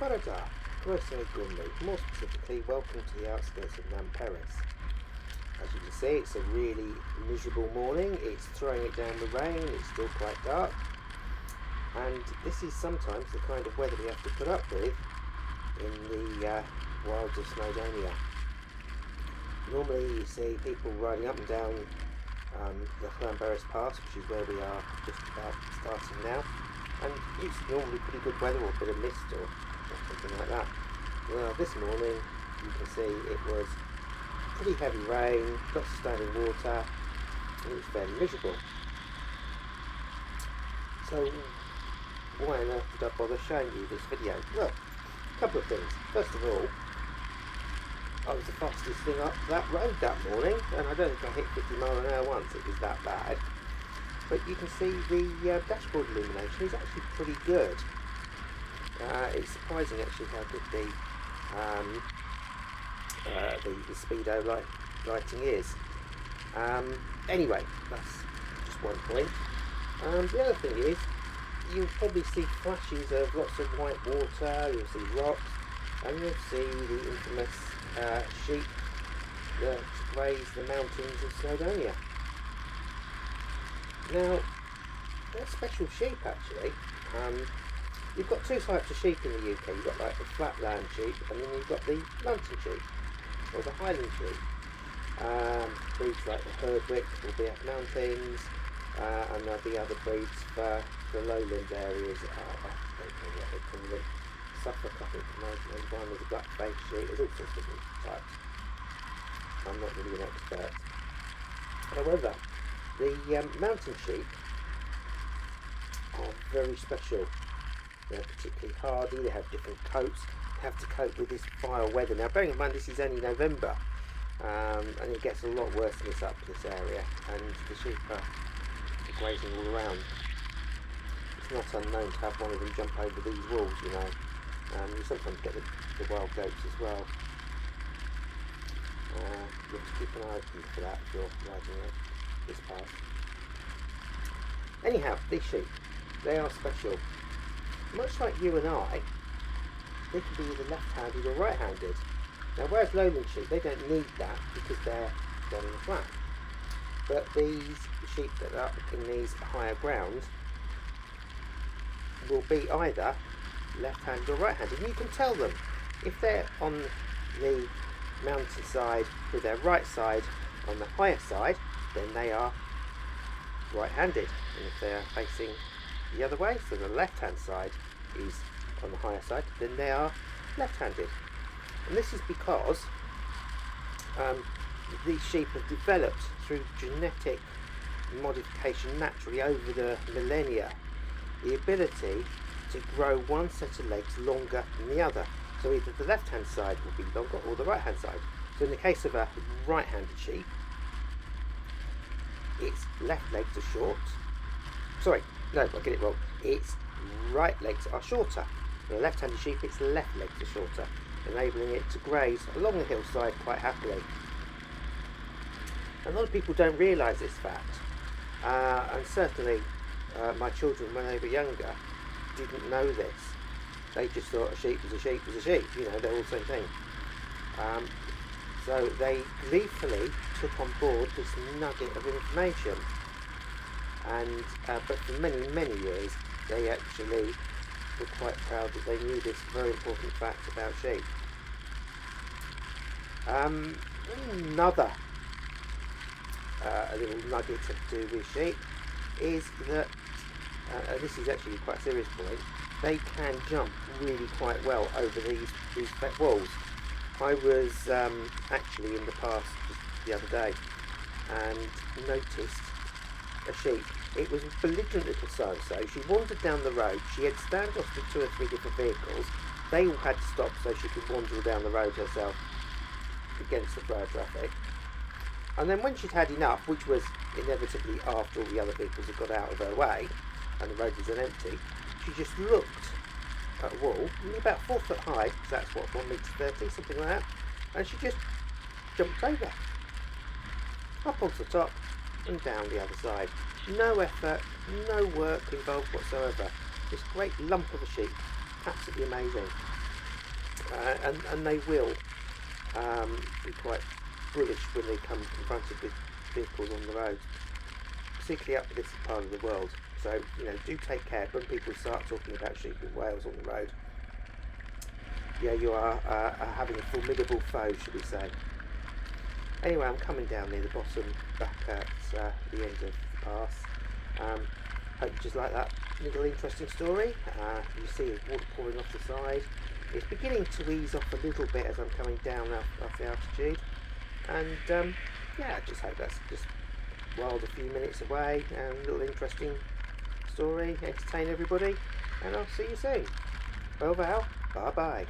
Barada, Grosso Gummi, more specifically, welcome to the outskirts of Paris. As you can see, it's a really miserable morning. It's throwing it down with rain, it's still quite dark, and this is sometimes the kind of weather we have to put up with in the wilds of Snowdonia. Normally you see people riding up and down the Llanberis Pass, which is where we are just about starting now, and it's normally pretty good weather, or a bit of mist or something like that. Well, this morning you can see it was pretty heavy rain, lots of standing water, and it was fairly miserable. So why on earth did I bother showing you this video? Well, a couple of things. First of all, I was the fastest thing up that road that morning, and I don't think I hit 50 miles an hour once. It was that bad. But you can see the dashboard illumination is actually pretty good. It's surprising actually how good the speedo lighting is. Anyway, that's just one point. The other thing is, you'll probably see flashes of lots of white water, you'll see rocks, and you'll see the infamous sheep that graze the mountains of Snowdonia. Now, they're special sheep actually. You've got two types of sheep in the UK. You've got like the flatland sheep, and then you've got the mountain sheep, or the highland sheep. Breeds like the Herdwick will be up mountains, and there'll be other breeds for the lowland areas. I don't know what they call them. Suffolk, I think, there's one with the black face sheep. There's all sorts of different types. I'm not really an expert. However, the mountain sheep are very special. They're particularly hardy, they have different coats, they have to cope with this vile weather. Now bearing in mind this is only November, and it gets a lot worse than this up this area, and the sheep are grazing all around. It's not unknown to have one of them jump over these walls, you know. You sometimes get the wild goats as well. You have to keep an eye open for that if you're riding this path. Anyhow, these sheep, they are special. Much like you and I, they can be either left-handed or right-handed. Now whereas lowland sheep, they don't need that because they're on the flat. But these sheep that are in these higher grounds will be either left-handed or right-handed. And you can tell them if they're on the mountainside with their right side on the higher side, then they are right-handed, and if they're facing the other way, so the left-hand side is on the higher side, then they are left-handed. And this is because these sheep have developed through genetic modification naturally over the millennia the ability to grow one set of legs longer than the other. So either the left-hand side will be longer or the right-hand side. So in the case of a right-handed sheep, its left legs are short. Sorry, no, I get it wrong. Its right legs are shorter. In a left-handed sheep, its left legs are shorter, enabling it to graze along the hillside quite happily. A lot of people don't realise this fact, and certainly my children, when they were younger, didn't know this. They just thought a sheep was a sheep was a sheep. You know, they're all the same thing. So they gleefully took on board this nugget of information, and but for many years they actually were quite proud that they knew this very important fact about sheep. Another little nugget to do with sheep is that this is actually quite a serious point. They can jump really quite well over these thick walls. I was actually in the pass just the other day and noticed a sheep. It was a belligerent little so-and-so. She wandered down the road. She had standoffs with 2 or 3 different vehicles. They all had to stop so she could wander down the road herself against the flow of traffic. And then when she'd had enough, which was inevitably after all the other vehicles had got out of her way and the road was then empty, she just looked at a wall, about 4 foot high, because that's what, 1.30 m, something like that, and she just jumped over, up onto the top and down the other side. No effort, no work involved whatsoever. This great lump of a sheep, absolutely amazing. and they will be quite bullish when they come confronted with vehicles on the road, particularly up this part of the world. So, you know, do take care. When people start talking about sheep in Wales on the road, yeah, you are having a formidable foe, should we say. Anyway, I'm coming down near the bottom, back at the end of the pass. Hope you just like that little interesting story. You see water pouring off the side. It's beginning to ease off a little bit as I'm coming down off the altitude. And yeah, I just hope that's just whiled a few minutes away, and a little interesting story, entertain everybody, and I'll see you soon. Over out, bye bye.